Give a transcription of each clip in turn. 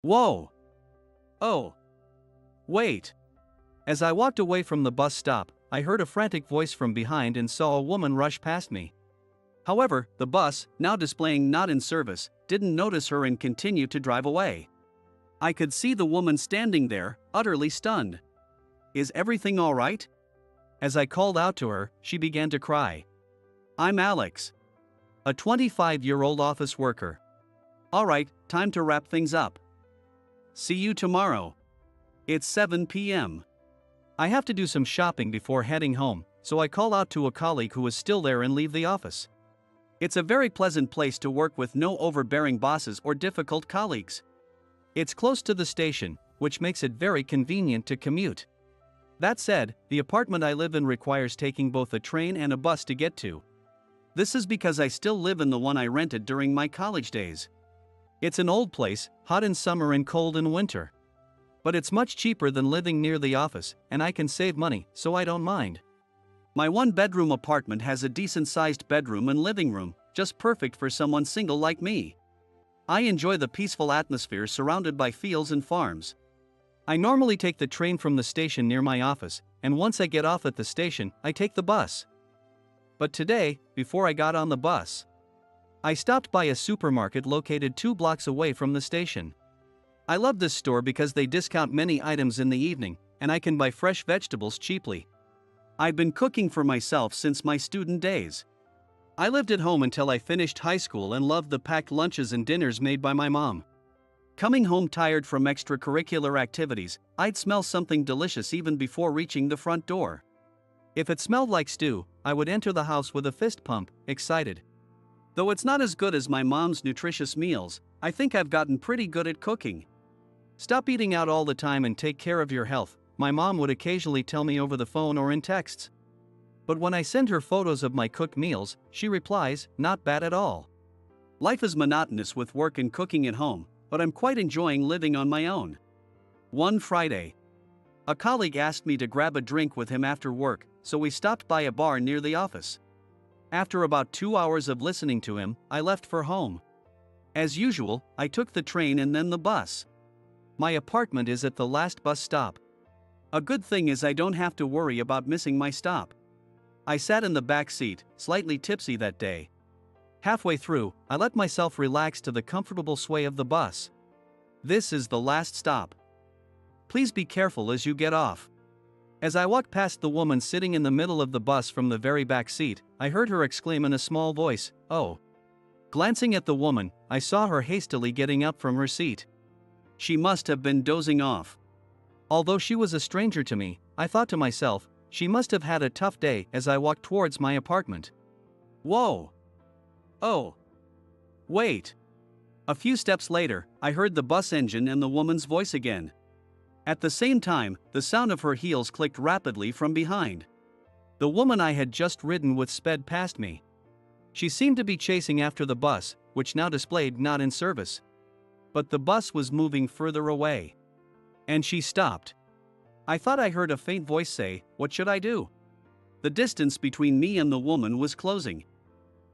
Whoa! Oh! Wait! As I walked away from the bus stop, I heard a frantic voice from behind and saw a woman rush past me. However, the bus, now displaying not in service, didn't notice her and continued to drive away. I could see the woman standing there, utterly stunned. Is everything all right? As I called out to her, she began to cry. I'm Alex, a 25-year-old office worker. All right, time to wrap things up. See you tomorrow. It's 7 p.m. I have to do some shopping before heading home, so I call out to a colleague who is still there and leave the office. It's a very pleasant place to work with no overbearing bosses or difficult colleagues. It's close to the station, which makes it very convenient to commute. That said, the apartment I live in requires taking both a train and a bus to get to. This is because I still live in the one I rented during my college days. It's an old place, hot in summer and cold in winter. But it's much cheaper than living near the office, and I can save money, so I don't mind. My one-bedroom apartment has a decent-sized bedroom and living room, just perfect for someone single like me. I enjoy the peaceful atmosphere surrounded by fields and farms. I normally take the train from the station near my office, and once I get off at the station, I take the bus. But today, before I got on the bus, I stopped by a supermarket located 2 blocks away from the station. I love this store because they discount many items in the evening, and I can buy fresh vegetables cheaply. I've been cooking for myself since my student days. I lived at home until I finished high school and loved the packed lunches and dinners made by my mom. Coming home tired from extracurricular activities, I'd smell something delicious even before reaching the front door. If it smelled like stew, I would enter the house with a fist pump, excited. Though it's not as good as my mom's nutritious meals, I think I've gotten pretty good at cooking. Stop eating out all the time and take care of your health, my mom would occasionally tell me over the phone or in texts. But when I send her photos of my cooked meals, she replies, not bad at all. Life is monotonous with work and cooking at home, but I'm quite enjoying living on my own. One Friday, a colleague asked me to grab a drink with him after work, so we stopped by a bar near the office. After about 2 hours of listening to him, I left for home. As usual, I took the train and then the bus. My apartment is at the last bus stop. A good thing is I don't have to worry about missing my stop. I sat in the back seat, slightly tipsy that day. Halfway through, I let myself relax to the comfortable sway of the bus. This is the last stop. Please be careful as you get off. As I walked past the woman sitting in the middle of the bus from the very back seat, I heard her exclaim in a small voice, "Oh." Glancing at the woman, I saw her hastily getting up from her seat. She must have been dozing off. Although she was a stranger to me, I thought to myself, she must have had a tough day as I walked towards my apartment. Whoa! Oh! Wait! A few steps later, I heard the bus engine and the woman's voice again. At the same time, the sound of her heels clicked rapidly from behind. The woman I had just ridden with sped past me. She seemed to be chasing after the bus, which now displayed not in service. But the bus was moving further away. And she stopped. I thought I heard a faint voice say, "What should I do?" The distance between me and the woman was closing.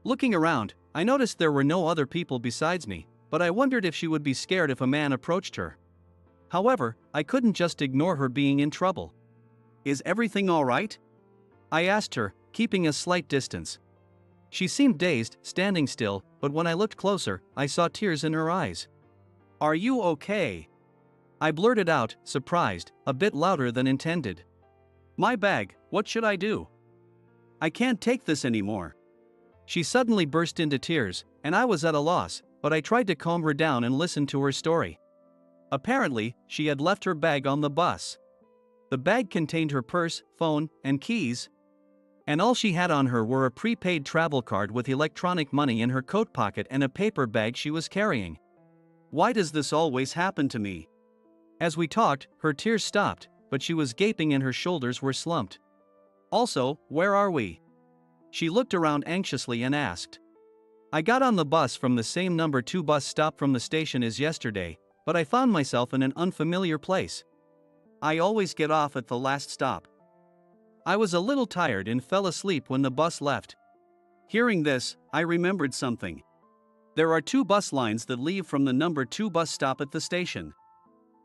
Looking around, I noticed there were no other people besides me, but I wondered if she would be scared if a man approached her. However, I couldn't just ignore her being in trouble. "Is everything all right?" I asked her, keeping a slight distance. She seemed dazed, standing still, but when I looked closer, I saw tears in her eyes. "Are you okay?" I blurted out, surprised, a bit louder than intended. "My bag, what should I do? I can't take this anymore." She suddenly burst into tears, and I was at a loss, but I tried to calm her down and listen to her story. Apparently, she had left her bag on the bus. The bag contained her purse, phone, and keys. And all she had on her were a prepaid travel card with electronic money in her coat pocket and a paper bag she was carrying. Why does this always happen to me? As we talked, her tears stopped, but she was gaping and her shoulders were slumped. "Also, where are we?" She looked around anxiously and asked. "I got on the bus from the same number 2 bus stop from the station as yesterday, but I found myself in an unfamiliar place. I always get off at the last stop. I was a little tired and fell asleep when the bus left." Hearing this, I remembered something. There are 2 bus lines that leave from the number 2 bus stop at the station.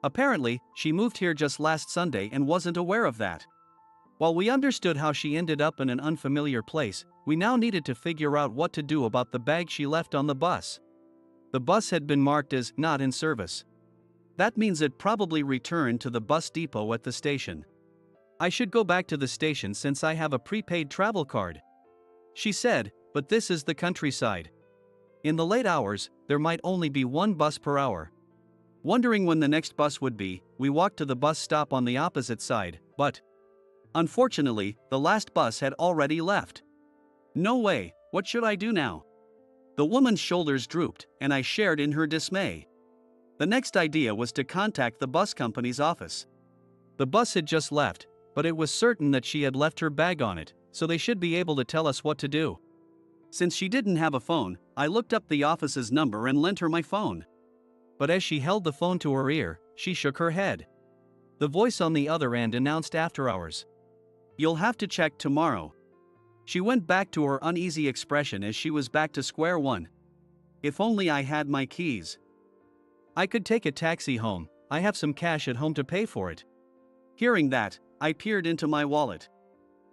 Apparently, she moved here just last Sunday and wasn't aware of that. While we understood how she ended up in an unfamiliar place, we now needed to figure out what to do about the bag she left on the bus. The bus had been marked as not in service. That means it probably returned to the bus depot at the station. I should go back to the station since I have a prepaid travel card, she said, but this is the countryside. In the late hours, there might only be 1 bus per hour. Wondering when the next bus would be, we walked to the bus stop on the opposite side, but unfortunately, the last bus had already left. No way, what should I do now? The woman's shoulders drooped, and I shared in her dismay. The next idea was to contact the bus company's office. The bus had just left, but it was certain that she had left her bag on it, so they should be able to tell us what to do. Since she didn't have a phone, I looked up the office's number and lent her my phone. But as she held the phone to her ear, she shook her head. The voice on the other end announced after hours. "You'll have to check tomorrow." She went back to her uneasy expression as she was back to square one. If only I had my keys. I could take a taxi home, I have some cash at home to pay for it. Hearing that, I peered into my wallet.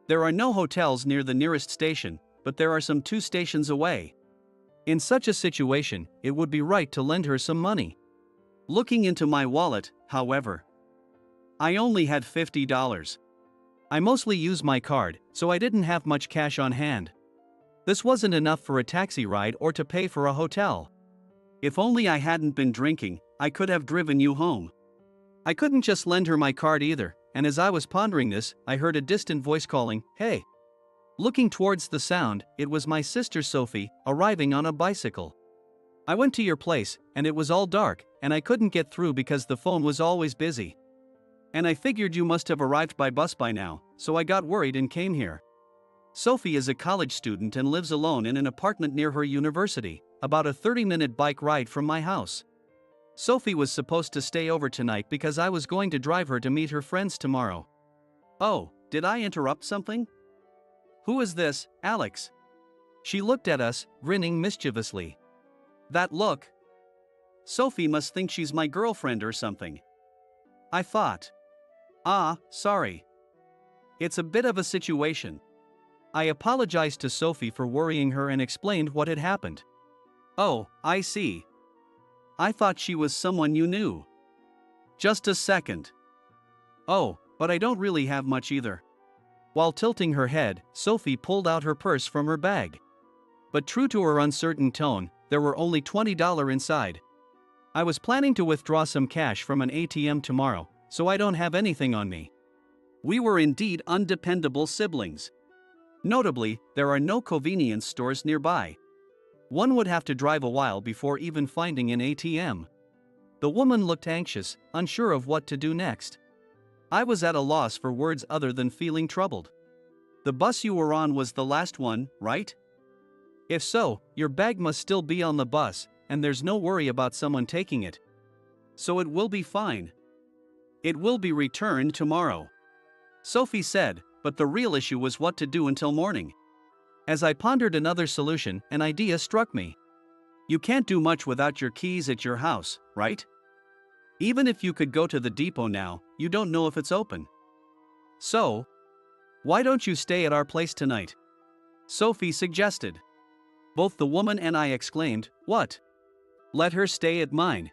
There are no hotels near the nearest station, but there are some 2 stations away. In such a situation, it would be right to lend her some money. Looking into my wallet, however, I only had $50. I mostly use my card, so I didn't have much cash on hand. This wasn't enough for a taxi ride or to pay for a hotel. If only I hadn't been drinking, I could have driven you home. I couldn't just lend her my card either, and as I was pondering this, I heard a distant voice calling, "Hey." Looking towards the sound, it was my sister Sophie, arriving on a bicycle. "I went to your place, and it was all dark, and I couldn't get through because the phone was always busy. And I figured you must have arrived by bus by now, so I got worried and came here." Sophie is a college student and lives alone in an apartment near her university, about a 30-minute bike ride from my house. Sophie was supposed to stay over tonight because I was going to drive her to meet her friends tomorrow. "Oh, did I interrupt something? Who is this, Alex?" She looked at us, grinning mischievously. "That look? Sophie must think she's my girlfriend or something," I thought. "Ah, sorry. It's a bit of a situation." I apologized to Sophie for worrying her and explained what had happened. "Oh, I see. I thought she was someone you knew." "Just a second. Oh, but I don't really have much either." While tilting her head, Sophie pulled out her purse from her bag. But true to her uncertain tone, there were only $20 inside. "I was planning to withdraw some cash from an ATM tomorrow, so I don't have anything on me." We were indeed undependable siblings. Notably, there are no convenience stores nearby. One would have to drive a while before even finding an ATM. The woman looked anxious, unsure of what to do next. I was at a loss for words other than feeling troubled. "The bus you were on was the last one, right? If so, your bag must still be on the bus, and there's no worry about someone taking it. So it will be fine. It will be returned tomorrow," Sophie said, but the real issue was what to do until morning. As I pondered another solution, an idea struck me. You can't do much without your keys at your house, right? Even if you could go to the depot now, you don't know if it's open. So, why don't you stay at our place tonight? Sophie suggested. Both the woman and I exclaimed, "What? Let her stay at mine?"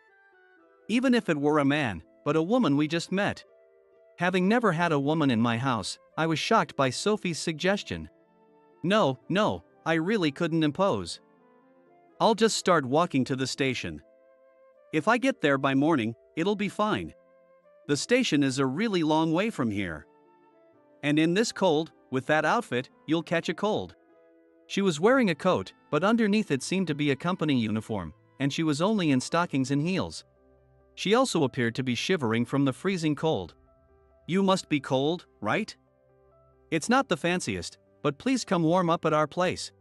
Even if it were a man, but a woman we just met. Having never had a woman in my house, I was shocked by Sophie's suggestion. No, I really couldn't impose. "I'll just start walking to the station. If I get there by morning, it'll be fine. The station is a really long way from here. And in this cold, with that outfit, you'll catch a cold." She was wearing a coat, but underneath it seemed to be a company uniform, and she was only in stockings and heels. She also appeared to be shivering from the freezing cold. "You must be cold, right? It's not the fanciest, but please come warm up at our place."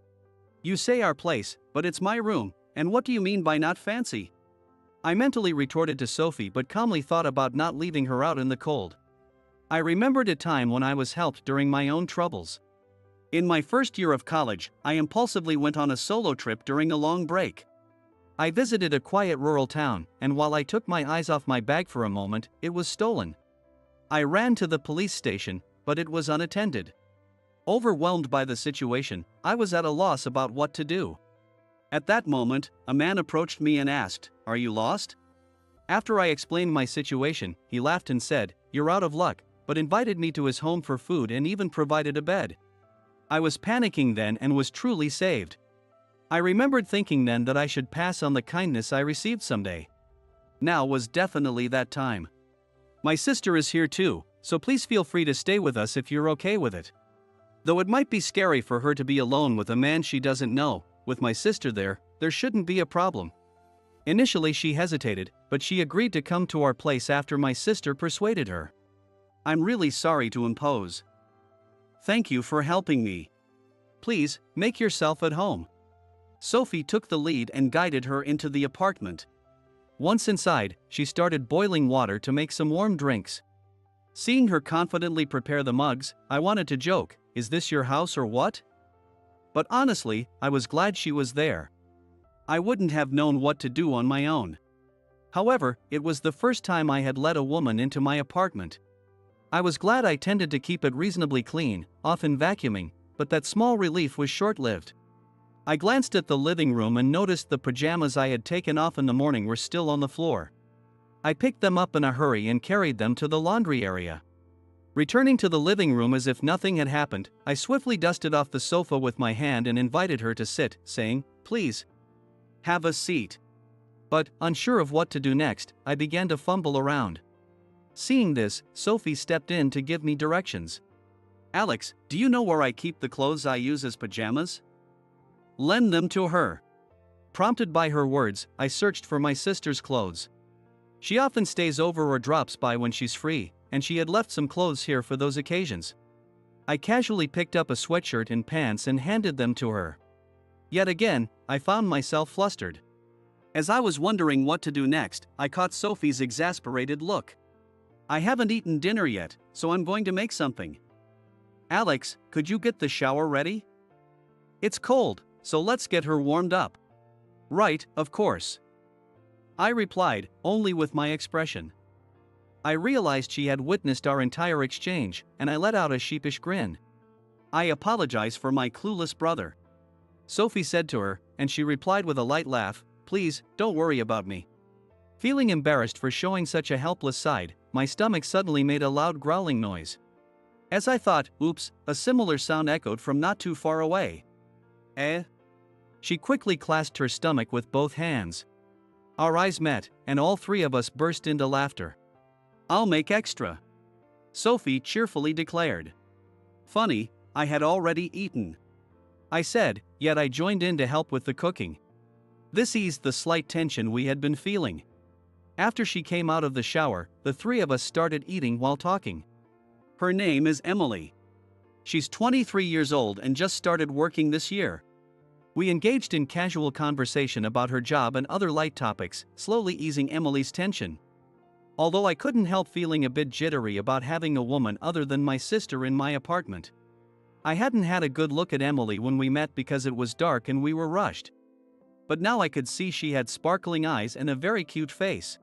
"You say our place, but it's my room, and what do you mean by not fancy?" I mentally retorted to Sophie but calmly thought about not leaving her out in the cold. I remembered a time when I was helped during my own troubles. In my first year of college, I impulsively went on a solo trip during a long break. I visited a quiet rural town, and while I took my eyes off my bag for a moment, it was stolen. I ran to the police station, but it was unattended. Overwhelmed by the situation, I was at a loss about what to do. At that moment, a man approached me and asked, "Are you lost?" After I explained my situation, he laughed and said, "You're out of luck," but invited me to his home for food and even provided a bed. I was panicking then and was truly saved. I remembered thinking then that I should pass on the kindness I received someday. Now was definitely that time. My sister is here too, so please feel free to stay with us if you're okay with it. Though it might be scary for her to be alone with a man she doesn't know, with my sister there shouldn't be a problem. Initially she hesitated, but she agreed to come to our place after my sister persuaded her. I'm really sorry to impose. Thank you for helping me. Please, make yourself at home. Sophie took the lead and guided her into the apartment. Once inside, she started boiling water to make some warm drinks. Seeing her confidently prepare the mugs, I wanted to joke, "Is this your house or what?" But honestly, I was glad she was there. I wouldn't have known what to do on my own. However, it was the first time I had let a woman into my apartment. I was glad I tended to keep it reasonably clean, often vacuuming, but that small relief was short-lived. I glanced at the living room and noticed the pajamas I had taken off in the morning were still on the floor. I picked them up in a hurry and carried them to the laundry area. Returning to the living room as if nothing had happened, I swiftly dusted off the sofa with my hand and invited her to sit, saying, "Please, have a seat." But, unsure of what to do next, I began to fumble around. Seeing this, Sophie stepped in to give me directions. "Alex, do you know where I keep the clothes I use as pajamas?" "Lend them to her." Prompted by her words, I searched for my sister's clothes. She often stays over or drops by when she's free, and she had left some clothes here for those occasions. I casually picked up a sweatshirt and pants and handed them to her. Yet again, I found myself flustered. As I was wondering what to do next, I caught Sophie's exasperated look. "I haven't eaten dinner yet, so I'm going to make something." "Alex, could you get the shower ready?" "It's cold, so let's get her warmed up." "Right, of course," I replied, only with my expression. I realized she had witnessed our entire exchange, and I let out a sheepish grin. "I apologize for my clueless brother," Sophie said to her, and she replied with a light laugh, "Please, don't worry about me." Feeling embarrassed for showing such a helpless side, my stomach suddenly made a loud growling noise. As I thought, oops, a similar sound echoed from not too far away. "Eh?" She quickly clasped her stomach with both hands. Our eyes met, and all three of us burst into laughter. "I'll make extra," Sophie cheerfully declared. Funny, I had already eaten, I said, yet I joined in to help with the cooking. This eased the slight tension we had been feeling. After she came out of the shower, the three of us started eating while talking. Her name is Emily. She's 23 years old and just started working this year. We engaged in casual conversation about her job and other light topics, slowly easing Emily's tension. Although I couldn't help feeling a bit jittery about having a woman other than my sister in my apartment. I hadn't had a good look at Emily when we met because it was dark and we were rushed. But now I could see she had sparkling eyes and a very cute face.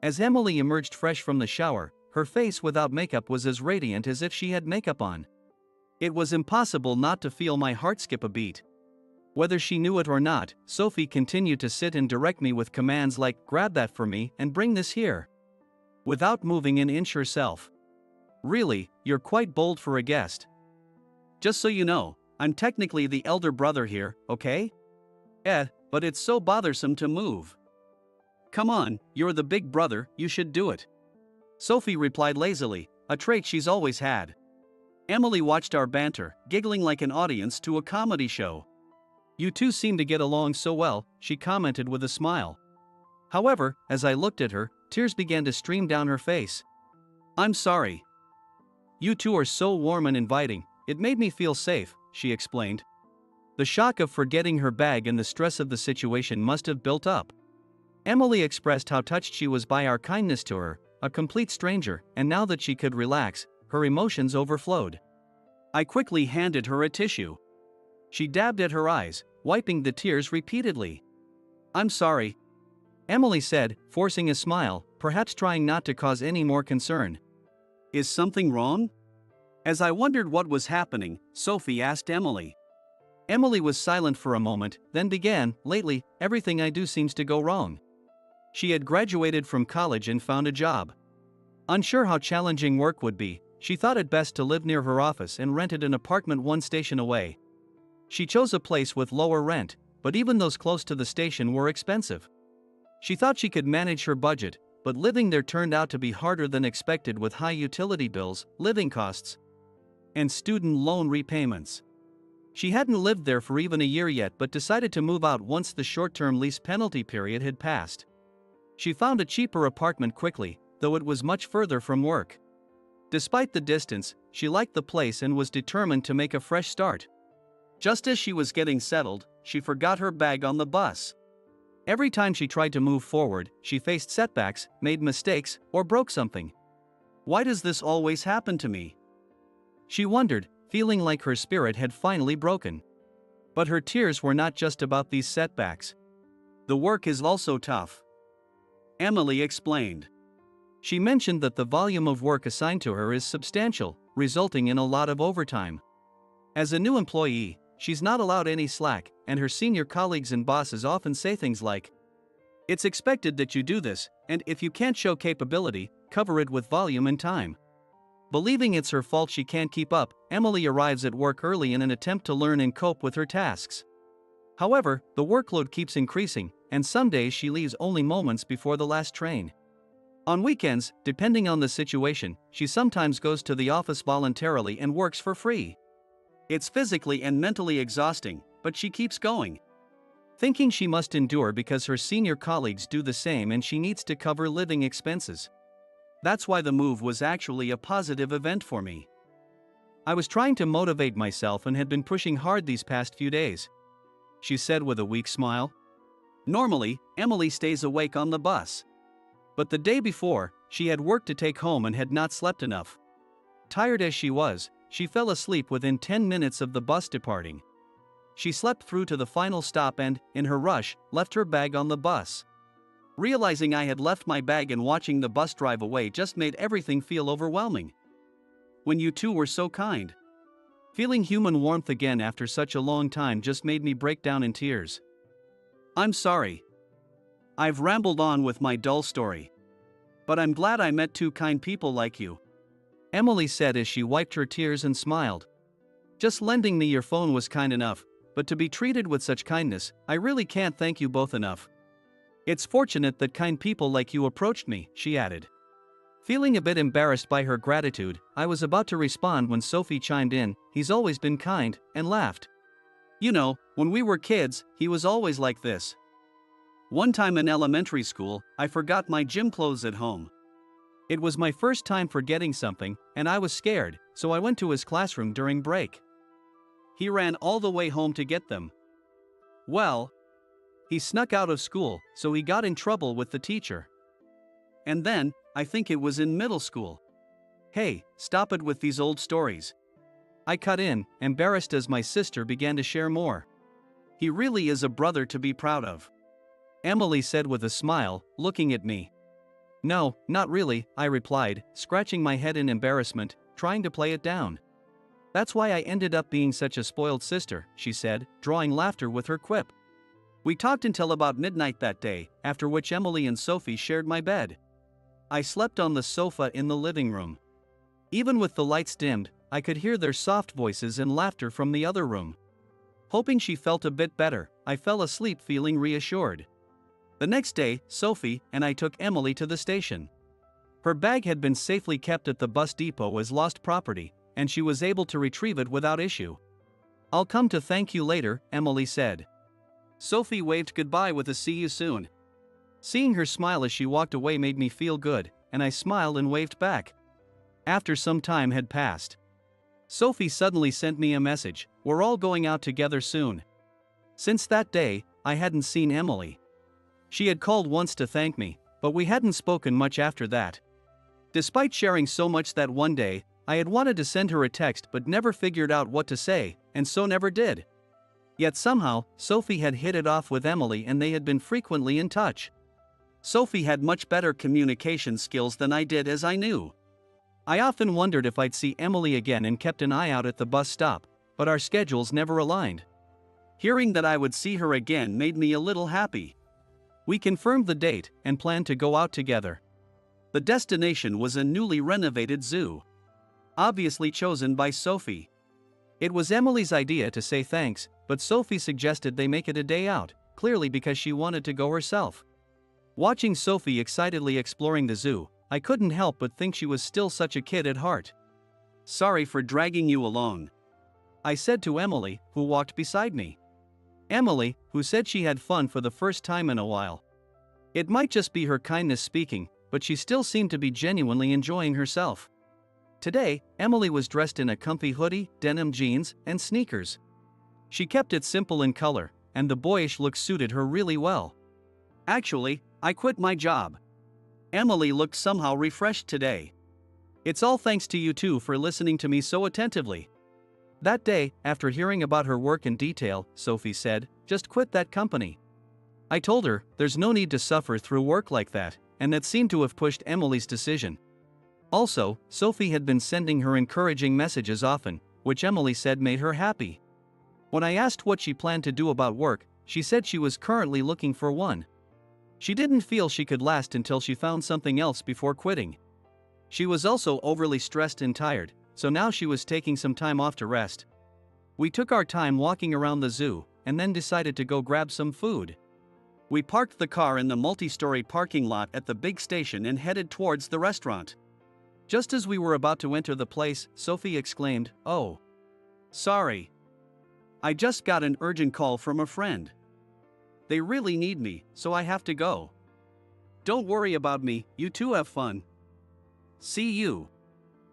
As Emily emerged fresh from the shower, her face without makeup was as radiant as if she had makeup on. It was impossible not to feel my heart skip a beat. Whether she knew it or not, Sophie continued to sit and direct me with commands like, "Grab that for me and bring this here," without moving an inch herself. "Really, you're quite bold for a guest. Just so you know, I'm technically the elder brother here, okay? But it's so bothersome to move." "Come on, you're the big brother, you should do it," Sophie replied lazily, a trait she's always had. Emily watched our banter, giggling like an audience to a comedy show. "You two seem to get along so well," she commented with a smile. However, as I looked at her, tears began to stream down her face. "I'm sorry. You two are so warm and inviting, it made me feel safe," she explained. The shock of forgetting her bag and the stress of the situation must have built up. Emily expressed how touched she was by our kindness to her, a complete stranger, and now that she could relax, her emotions overflowed. I quickly handed her a tissue. She dabbed at her eyes, wiping the tears repeatedly. I'm sorry, Emily said, forcing a smile, perhaps trying not to cause any more concern. Is something wrong? As I wondered what was happening, Sophie asked Emily. Emily was silent for a moment, then began, lately, everything I do seems to go wrong. She had graduated from college and found a job. Unsure how challenging work would be, she thought it best to live near her office and rented an apartment one station away. She chose a place with lower rent, but even those close to the station were expensive. She thought she could manage her budget, but living there turned out to be harder than expected with high utility bills, living costs, and student loan repayments. She hadn't lived there for even a year yet but decided to move out once the short-term lease penalty period had passed. She found a cheaper apartment quickly, though it was much further from work. Despite the distance, she liked the place and was determined to make a fresh start. Just as she was getting settled, she forgot her bag on the bus. Every time she tried to move forward, she faced setbacks, made mistakes, or broke something. Why does this always happen to me? She wondered, feeling like her spirit had finally broken. But her tears were not just about these setbacks. The work is also tough, Emily explained. She mentioned that the volume of work assigned to her is substantial, resulting in a lot of overtime. As a new employee, she's not allowed any slack, and her senior colleagues and bosses often say things like, "It's expected that you do this, and if you can't show capability, cover it with volume and time." Believing it's her fault she can't keep up, Emily arrives at work early in an attempt to learn and cope with her tasks. However, the workload keeps increasing, and some days she leaves only moments before the last train. On weekends, depending on the situation, she sometimes goes to the office voluntarily and works for free. It's physically and mentally exhausting, but she keeps going. Thinking she must endure because her senior colleagues do the same and she needs to cover living expenses. That's why the move was actually a positive event for me. I was trying to motivate myself and had been pushing hard these past few days, she said with a weak smile. Normally, Emily stays awake on the bus. But the day before, she had work to take home and had not slept enough. Tired as she was, she fell asleep within 10 minutes of the bus departing. She slept through to the final stop and, in her rush, left her bag on the bus. Realizing I had left my bag and watching the bus drive away just made everything feel overwhelming. When you two were so kind. Feeling human warmth again after such a long time just made me break down in tears. I'm sorry. I've rambled on with my dull story. But I'm glad I met two kind people like you, Emily said as she wiped her tears and smiled. Just lending me your phone was kind enough, but to be treated with such kindness, I really can't thank you both enough. It's fortunate that kind people like you approached me, she added. Feeling a bit embarrassed by her gratitude, I was about to respond when Sophie chimed in, "He's always been kind," and laughed. You know, when we were kids, he was always like this. One time in elementary school, I forgot my gym clothes at home. It was my first time forgetting something, and I was scared, so I went to his classroom during break. He ran all the way home to get them. Well, he snuck out of school, so he got in trouble with the teacher. And then, I think it was in middle school. Hey, stop it with these old stories, I cut in, embarrassed as my sister began to share more. He really is a brother to be proud of, Emily said with a smile, looking at me. No, not really, I replied, scratching my head in embarrassment, trying to play it down. That's why I ended up being such a spoiled sister, she said, drawing laughter with her quip. We talked until about midnight that day, after which Emily and Sophie shared my bed. I slept on the sofa in the living room. Even with the lights dimmed, I could hear their soft voices and laughter from the other room. Hoping she felt a bit better, I fell asleep feeling reassured. The next day, Sophie and I took Emily to the station. Her bag had been safely kept at the bus depot as lost property, and she was able to retrieve it without issue. I'll come to thank you later, Emily said. Sophie waved goodbye with a "see you soon." Seeing her smile as she walked away made me feel good, and I smiled and waved back. After some time had passed, Sophie suddenly sent me a message, "We're all going out together soon." Since that day, I hadn't seen Emily. She had called once to thank me, but we hadn't spoken much after that. Despite sharing so much that one day, I had wanted to send her a text but never figured out what to say, and so never did. Yet somehow, Sophie had hit it off with Emily and they had been frequently in touch. Sophie had much better communication skills than I did, as I knew. I often wondered if I'd see Emily again and kept an eye out at the bus stop, but our schedules never aligned. Hearing that I would see her again made me a little happy. We confirmed the date and planned to go out together. The destination was a newly renovated zoo, obviously chosen by Sophie. It was Emily's idea to say thanks, but Sophie suggested they make it a day out, clearly because she wanted to go herself. Watching Sophie excitedly exploring the zoo, I couldn't help but think she was still such a kid at heart. "Sorry for dragging you along," I said to Emily, who walked beside me. Emily, who said she had fun for the first time in a while. It might just be her kindness speaking, but she still seemed to be genuinely enjoying herself. Today, Emily was dressed in a comfy hoodie, denim jeans, and sneakers. She kept it simple in color, and the boyish look suited her really well. "Actually, I quit my job." Emily looked somehow refreshed today. "It's all thanks to you two for listening to me so attentively." That day, after hearing about her work in detail, Sophie said, "Just quit that company." I told her, there's no need to suffer through work like that, and that seemed to have pushed Emily's decision. Also, Sophie had been sending her encouraging messages often, which Emily said made her happy. When I asked what she planned to do about work, she said she was currently looking for one. She didn't feel she could last until she found something else before quitting. She was also overly stressed and tired, so now she was taking some time off to rest. We took our time walking around the zoo, and then decided to go grab some food. We parked the car in the multi-story parking lot at the big station and headed towards the restaurant. Just as we were about to enter the place, Sophie exclaimed, "Oh, sorry. I just got an urgent call from a friend. They really need me, so I have to go. Don't worry about me, you two have fun. See you."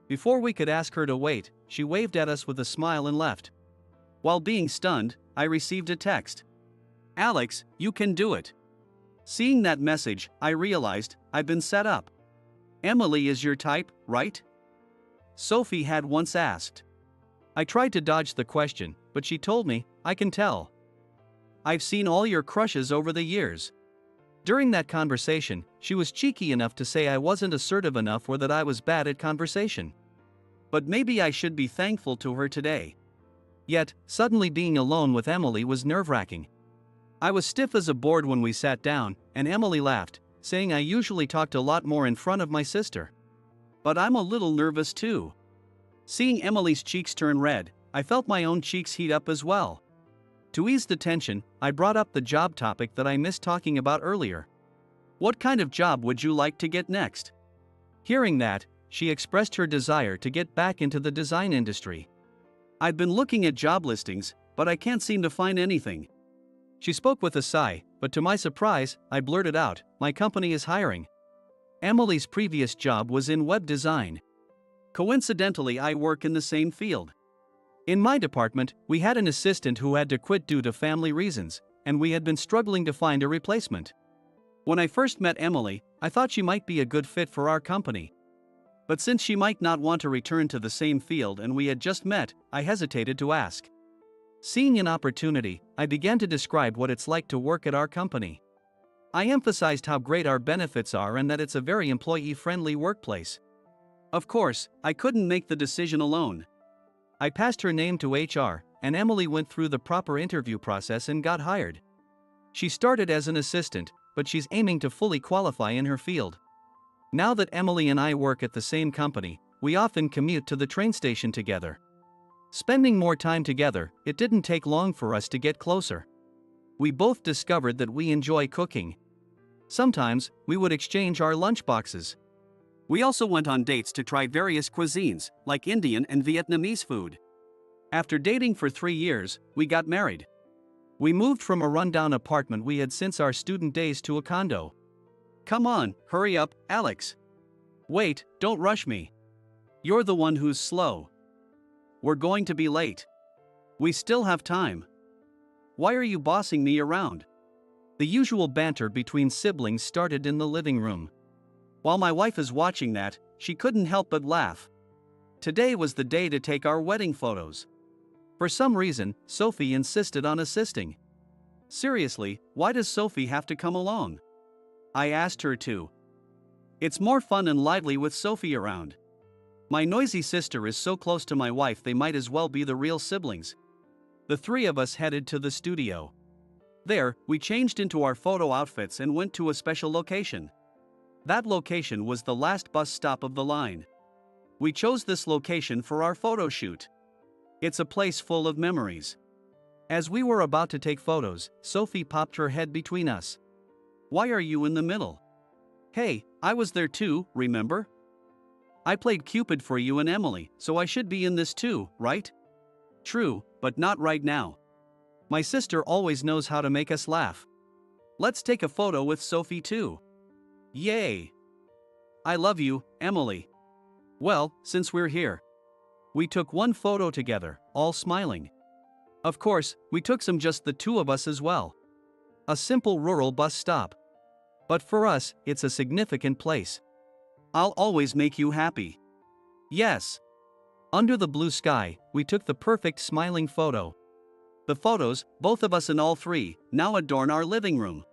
Before we could ask her to wait, she waved at us with a smile and left. While being stunned, I received a text. "Alex, you can do it." Seeing that message, I realized I'd been set up. "Emily is your type, right?" Sophie had once asked. I tried to dodge the question, but she told me, "I can tell. I've seen all your crushes over the years." During that conversation, she was cheeky enough to say I wasn't assertive enough or that I was bad at conversation. But maybe I should be thankful to her today. Yet, suddenly being alone with Emily was nerve-wracking. I was stiff as a board when we sat down, and Emily laughed, saying I usually talked a lot more in front of my sister. But I'm a little nervous too. Seeing Emily's cheeks turn red, I felt my own cheeks heat up as well. To ease the tension, I brought up the job topic that I missed talking about earlier. "What kind of job would you like to get next?" Hearing that, she expressed her desire to get back into the design industry. "I've been looking at job listings, but I can't seem to find anything." She spoke with a sigh, but to my surprise, I blurted out, "My company is hiring." Emily's previous job was in web design. Coincidentally, I work in the same field. In my department, we had an assistant who had to quit due to family reasons, and we had been struggling to find a replacement. When I first met Emily, I thought she might be a good fit for our company. But since she might not want to return to the same field and we had just met, I hesitated to ask. Seeing an opportunity, I began to describe what it's like to work at our company. I emphasized how great our benefits are and that it's a very employee-friendly workplace. Of course, I couldn't make the decision alone. I passed her name to HR, and Emily went through the proper interview process and got hired. She started as an assistant, but she's aiming to fully qualify in her field. Now that Emily and I work at the same company, we often commute to the train station together. Spending more time together, it didn't take long for us to get closer. We both discovered that we enjoy cooking. Sometimes, we would exchange our lunchboxes. We also went on dates to try various cuisines, like Indian and Vietnamese food. After dating for 3 years, we got married. We moved from a rundown apartment we had since our student days to a condo. Come on, hurry up, Alex. Wait, don't rush me. You're the one who's slow. We're going to be late. We still have time. Why are you bossing me around? The usual banter between siblings started in the living room. While my wife is watching that, she couldn't help but laugh. Today was the day to take our wedding photos. For some reason, Sophie insisted on assisting. Seriously, why does Sophie have to come along? I asked her to. It's more fun and lively with Sophie around. My noisy sister is so close to my wife they might as well be the real siblings. The three of us headed to the studio. There, we changed into our photo outfits and went to a special location. That location was the last bus stop of the line. We chose this location for our photo shoot. It's a place full of memories. As we were about to take photos, Sophie popped her head between us. Why are you in the middle? Hey, I was there too, remember? I played Cupid for you and Emily, so I should be in this too, right? True, but not right now. My sister always knows how to make us laugh. Let's take a photo with Sophie too. Yay! I love you, Emily. Well, since we're here. We took one photo together, all smiling. Of course, we took some just the two of us as well. A simple rural bus stop. But for us, it's a significant place. I'll always make you happy. Yes. Under the blue sky, we took the perfect smiling photo. The photos, both of us and all three, now adorn our living room.